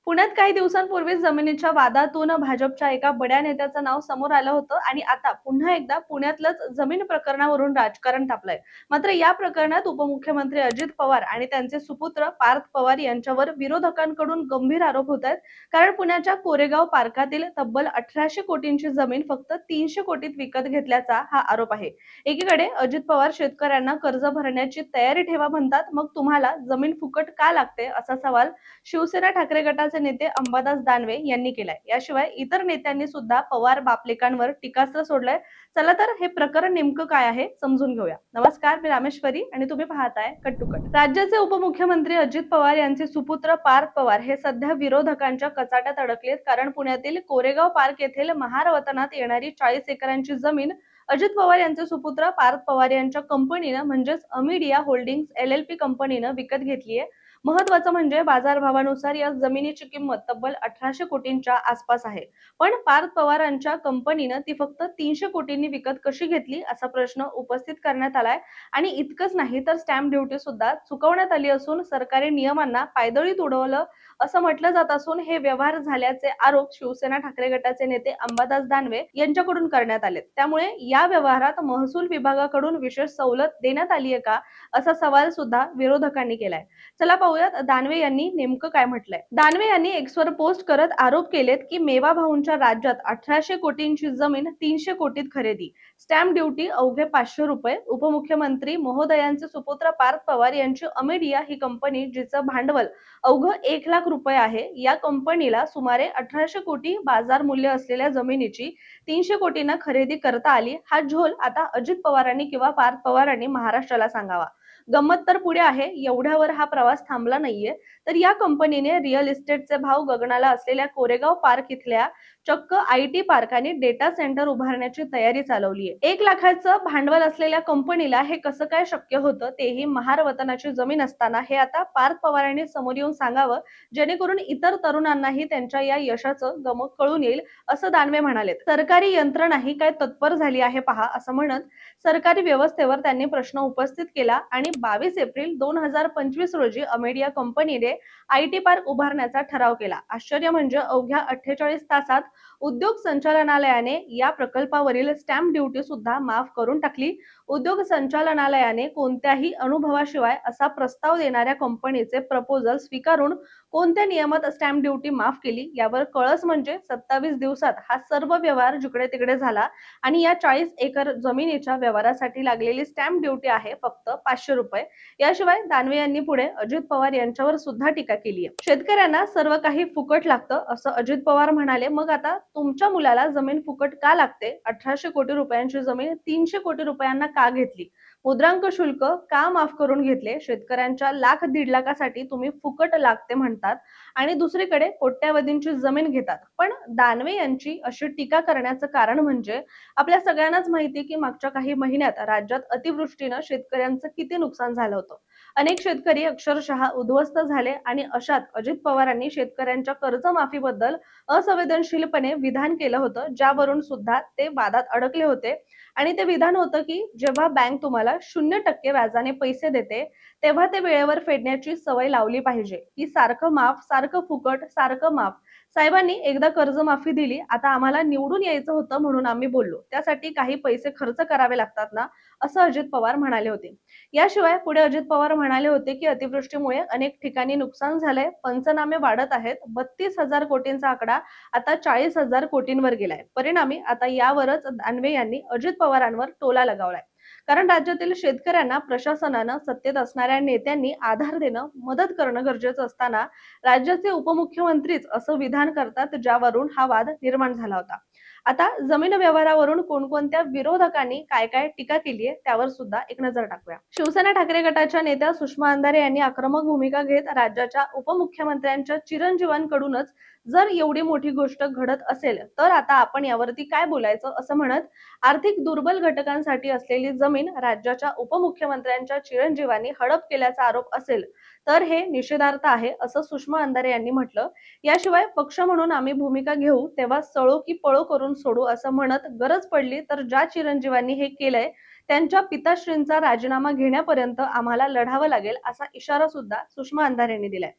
पुण्यात काही दिवसांपूर्वी जमिनीच्या वादातून भाजपच्या एका बड्या नेत्याचं नाव समोर आलं होतं आणि आता पुन्हा एकदा पुण्यातलंच जमीन प्रकरणावरून राजकारण तापलंय. मात्र या प्रकरणात उपमुख्यमंत्री अजित पवार आणि त्यांचे सुपुत्र पार्थ पवार यांच्यावर विरोधकांकडून गंभीर आरोप होत आहेत. कारण पुण्याच्या कोरेगाव पार्कातील तब्बल 1800 कोटींची जमीन फक्त 300 कोटीत विकत घेतल्याचा हा आरोप आहे. एकीकडे अजित पवार शेतकऱ्यांना कर्ज भरण्याची तयारी ठेवा म्हणतात, मग तुम्हाला जमीन फुकट का लागते असा सवाल शिवसेना ठाकरे गटाचे नेते अंबादास दानवे यांनी केलाय. याशिवाय इतर नेत्यांनी सुद्धा पवार बापलेकांवर टीकास्त्र सोडलंय. चला तर हे प्रकरण नेमकं काय आहे समजून घेऊया. नमस्कार, मी रामेश्वरी आणि तुम्ही पाहताय कट टू कट. राज्याचे उपमुख्यमंत्री अजित पवार यांचे सुपुत्र पार्थ पवार हे सध्या विरोधकांच्या कचाट्यात अडकलेत. कारण पुण्यातील कोरेगाव पार्क येथील महार वतनात येणारी 40 एकरांची जमीन अजित पवार यांचे सुपुत्र पार्थ पवार यांच्या कंपनीनं म्हणजेच अमिडिया होल्डिंग्स LLP कंपनीनं विकत घेतली आहे. महत्वाचं म्हणजे बाजारभावानुसार या जमिनीची किंमत तब्बल 1800 कोटींच्या आसपास आहे. पण पार्थ पवारांच्या कंपनीनं ती फक्त 300 कोटींनी विकत कशी घेतली असा प्रश्न उपस्थित करण्यात आलाय. आणि इतकंच नाही तर स्टॅम्प ड्युटी सुद्धा चुकवण्यात आली असून सरकारी नियमांना पायदळीत उडवलं असं म्हटलं जात असून हे व्यवहार झाल्याचे आरोप शिवसेना ठाकरे गटाचे नेते अंबादास दानवे यांच्याकडून करण्यात आले. त्यामुळे या व्यवहारात महसूल विभागाकडून विशेष सवलत देण्यात आली आहे का असा सवाल सुद्धा विरोधकांनी केलाय. चला पाहूयात दानवे यांनी नेमकं काय म्हटलंय. दानवे यांनी एक्सवर पोस्ट करत आरोप केलेत की मेवा भाऊंच्या राज्यात 1800 कोटींची जमीन 300 कोटीत खरेदी, स्टॅम्प ड्युटी अवघे 500 रुपये. उपमुख्यमंत्री महोदयांचे सुपुत्र पार्थ पवार यांची अमेडिया ही कंपनी जिचं भांडवल अवघं 1 लाख रुपये आहे. या कंपनीला सुमारे 1800 कोटी बाजार मूल्य असलेल्या जमिनीची 300 कोटींना खरेदी करता आली. हा झोल आता अजित पवारांनी किंवा पार्थ पवारांनी महाराष्ट्राला सांगावा. गंमत तर पुढे आहे. एवढ्यावर हा प्रवास थांबला नाहीये. तर या कंपनीने रिअल इस्टेटचे भाव गगनाला असलेल्या कोरेगाव पार्क इथल्या चक्क IT पार्क आणि डेटा सेंटर उभारण्याची तयारी चालवली आहे. 1 लाखाचं भांडवल असलेल्या कंपनीला हे कसं काय शक्य होतं, तेही महार वतनाची जमीन असताना, हे आता पार्थ पवारांनी समोर येऊन सांगावं, जेणेकरून इतर तरुणांनाही त्यांच्या या यशाचं गमक कळून येईल असं दानवे म्हणाले. सरकारी यंत्रणाही काय तत्पर झाली आहे पहा असं म्हणत सरकारी व्यवस्थेवर त्यांनी प्रश्न उपस्थित केला. आणि 22 एप्रिल 2025 रोजी अमेडिया कंपनीने IT पार्क उभारण्याचा ठराव केला. आश्चर्य म्हणजे अवघ्या 48 तासात उद्योग संचालनालयाने या प्रकल्पावरील स्टॅम्प ड्युटी सुद्धा माफ करून टाकली. उद्योग संचालनालयाने कोणत्याही अनुभवाशिवाय असा प्रस्ताव देणाऱ्या कंपनीचे प्रपोजल स्वीकारून कोणत्या नियमात स्टॅम्प ड्युटी माफ केली यावर कळस म्हणजे 27 दिवसात हा सर्व व्यवहार जिकडे तिकडे झाला. आणि या 40 एकर जमिनीच्या व्यवहारासाठी लागलेली स्टॅम्प ड्युटी आहे फक्त 500 रुपये. याशिवाय दानवे यांनी पुढे अजित पवार यांच्यावर सुद्धा टीका केली आहे. शेतकऱ्यांना सर्व काही फुकट लागतं असं अजित पवार म्हणाले. मग आता तुमच्या मुलाला जमीन फुकट का लागते? 1800 कोटी रुपयांची जमीन 300 कोटी रुपयांना का घेतली? मुद्रांक शुल्क का माफ करून घेतले? शेतकऱ्यांच्या लाख दीड लाखासाठी तुम्ही फुकट लागते म्हणतात आणि दुसरीकडे कोट्यावधींची जमीन घेतात. पण दानवे यांची अशी टीका करण्याचं कारण म्हणजे आपल्या सगळ्यांनाच माहिती की मागच्या काही महिन्यात राज्यात अतिवृष्टीनं शेतकऱ्यांचं किती नुकसान झालं होतं. अनेक शेतकरी अक्षरशः उद्ध्वस्त झाले आणि अशात अजित पवारांनी शेतकऱ्यांच्या कर्जमाफीबद्दल असंवेदनशीलपणे विधान केलं होतं, ज्यावरून सुद्धा ते वादात अडकले होते. आणि ते विधान होतं की जेव्हा बँक तुम्हाला 0% व्याजाने पैसे देते तेव्हा ते वेळेवर फेडण्याची सवय लावली पाहिजे. की सारखं माफ, सारखं फुकट, सारखं माफ. साहेबांनी एकदा कर्जमाफी दिली, आता आम्हाला निवडून यायचं होतं म्हणून आम्ही बोललो, त्यासाठी काही पैसे खर्च करावे लागतात ना, असं अजित पवार म्हणाले होते. याशिवाय पुढे अजित पवार म्हणाले होते की अतिवृष्टीमुळे अनेक ठिकाणी नुकसान झालंय, पंचनामे वाढत आहेत. 32,000 कोटींचा आकडा आता 40,000 कोटींवर गेलाय. परिणामी आता यावरच दानवे यांनी अजित पवारांवर टोला लगावलाय. कारण राज्यातील शेतकऱ्यांना प्रशासनानं, सत्तेत असणाऱ्या नेत्यांनी आधार देणं, मदत करणं गरजेचं असताना राज्याचे उपमुख्यमंत्रीच असं विधान करतात, ज्यावरून हा वाद निर्माण झाला होता. आता जमीन व्यवहारावरून कोणकोणत्या विरोधकांनी काय काय टीका केली आहे त्यावर सुद्धा एक नजर टाकूया. शिवसेना ठाकरे गटाच्या नेत्या सुषमा अंधारे यांनी आक्रमक भूमिका घेत राज्याच्या उपमुख्यमंत्र्यांच्या चिरंजीवांकडूनच जर एवढी मोठी गोष्ट घडत असेल तर आता आपण यावरती काय बोलायचं असं म्हणत आर्थिक दुर्बल घटकांसाठी असलेली जमीन राज्याच्या उपमुख्यमंत्र्यांच्या चिरंजीवांनी हडप केल्याचा आरोप असेल तर हे निषेधार्थ आहे असं सुषमा अंधारे यांनी म्हटलं. याशिवाय पक्ष म्हणून आम्ही भूमिका घेऊ तेव्हा सळो की पळो करून सोडू असं म्हणत गरज पडली तर ज्या चिरंजीवांनी हे केलंय त्यांच्या पिताश्रींचा राजीनामा घेण्यापर्यंत आम्हाला लढावं लागेल असा इशारा सुद्धा सुषमा अंधारे यांनी दिलाय.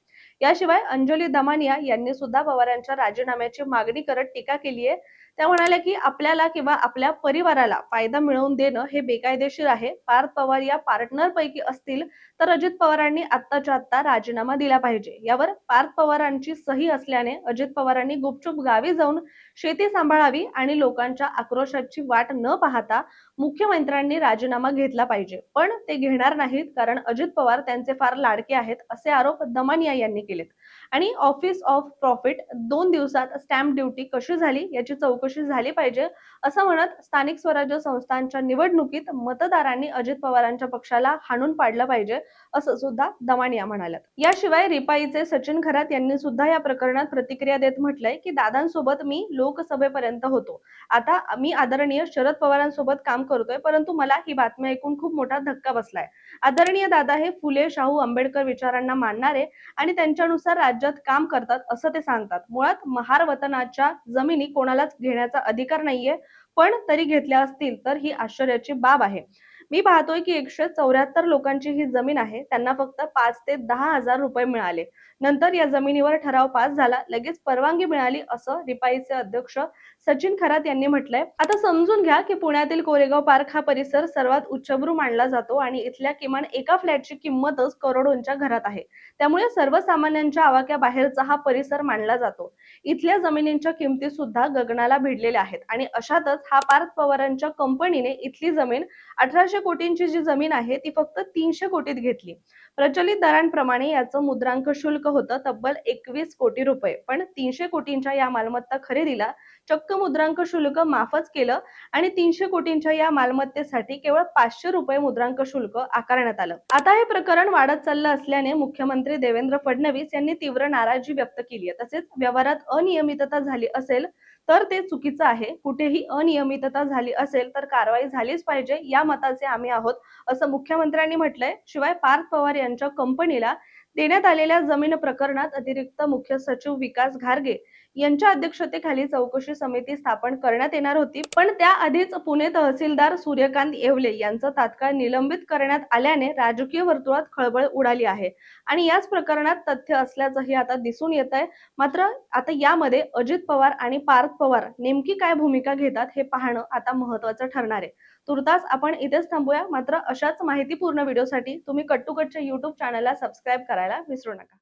याशिवाय अंजली दमानिया यांनी सुद्धा पवार यांच्या राजीनाम्याची मागणी करत टीका केली आहे. त्या म्हणाल्या की आपल्याला किंवा आपल्या परिवाराला फायदा मिळवून देणं हे बेकायदेशीर आहे. पार्थ पवार या पार्टनर पैकी असतील तर अजित पवारांनी आत्ताच्या आत्ता राजीनामा दिला पाहिजे. यावर पार्थ पवारांची सही असल्याने अजित पवारांनी गुपचूप गावी जाऊन शेती सांभाळावी आणि लोकांच्या आक्रोशाची वाट न पाहता मुख्यमंत्र्यांनी राजीनामा घेतला पाहिजे. पण ते घेणार नाहीत कारण अजित पवार त्यांचे फार लाडके आहेत असे आरोप दमानिया यांनी केलेत. आणि ऑफिस ऑफ प्रॉफिट 2 दिवसात स्टॅम्प ड्युटी कशी झाली याची चौकशी झाली पाहिजे असं म्हणत स्थानिक स्वराज्य संस्थांच्या निवडणुकीत मतदारांनी अजित पवारांच्या पक्षाला हाणून पाडलं पाहिजे असं सुद्धा दमानिया म्हणाल्यात. याशिवाय रिपाईचे सचिन खरात यांनी सुद्धा या प्रकरणात प्रतिक्रिया देत म्हटलंय की दादांसोबत मी लोकसभेपर्यंत होतो. आता मी आदरणीय शरद पवारांसोबत काम करतोय, परंतु मला ही बातमी ऐकून खूप मोठा धक्का बसलाय. आदरणीय दादा हे फुले शाहू आंबेडकर विचारांना मानणारे आणि त्यांच्यानुसार राज्यात काम करतात असं ते सांगतात. मुळात महार वतनाच्या जमिनी कोणालाच घेण्याचा अधिकार नाहीये, पण तरी घेतल्या असतील तर ही आश्चर्याची बाब आहे. मी पाहतोय की 174 लोकांची ही जमीन आहे. त्यांना फक्त 5 ते 10,000 रुपये मिळाले. नंतर या जमिनीवर ठराव पास झाला, लगेच परवानगी मिळाली असं रिपाईचे अध्यक्ष सचिन खरात यांनी म्हटलंय. आता समजून घ्या की पुण्यातील कोरेगाव पार्क हा परिसर सर्वात उच्चभ्रू मानला जातो आणि इथल्या किमान एका फ्लॅटची किंमतच करोडोंच्या घरात आहे. त्यामुळे सर्वसामान्यांच्या आवाक्याबाहेरचा हा परिसर मानला जातो. इथल्या जमिनींच्या किमती सुद्धा गगनाला भिडलेल्या आहेत आणि अशातच हा पार्थ पवारांच्या कंपनीने इथली जमीन 1800 कोटींची जी जमीन आहे ती फक्त 300 कोटीत घेतली. प्रचलित दरांप्रमाणे याचं मुद्रांक शुल्क होतं तब्बल 21 कोटी रुपये. पण 300 कोटींच्या या मालमत्ता खरेदीला चक्क मुद्रांक शुल्क माफच केलं आणि 300 कोटींच्या या मालमत्तेसाठी केवळ 500 रुपये मुद्रांक शुल्क आकारण्यात आलं. आता हे प्रकरण वाढत चाललं असल्याने मुख्यमंत्री देवेंद्र फडणवीस यांनी तीव्र नाराजी व्यक्त केली आहे. तसेच व्यवहारात अनियमितता झाली असेल तर ते चुकीचं आहे. कुठेही अनियमितता झाली असेल तर कारवाई झालीच पाहिजे या मताचे आम्ही आहोत असं मुख्यमंत्र्यांनी म्हटलंय. शिवाय पार्थ पवार यांच्या कंपनीला देण्यात आलेल्या जमीन प्रकरणात अतिरिक्त मुख्य सचिव विकास घारगे यांच्या अध्यक्षतेखाली चौकशी समिती स्थापन करण्यात येणार होती. पण त्याआधीच पुणे तहसीलदार सूर्यकांत येवले यांचं तात्काळ निलंबित करण्यात आल्याने राजकीय वर्तुळात खळबळ उडाली आहे आणि याच प्रकरणात तथ्य असल्याचंही आता दिसून येत आहे. मात्र आता यामध्ये अजित पवार आणि पार्थ पवार नेमकी काय भूमिका घेतात हे पाहणं आता महत्त्वाचं ठरणार आहे. तुर्तास आपण इथेच थांबूया. मात्र अशाच माहितीपूर्ण व्हिडिओसाठी तुम्ही कट टू कटच्या YouTube चॅनलला सबस्क्राईब करायला विसरू नका.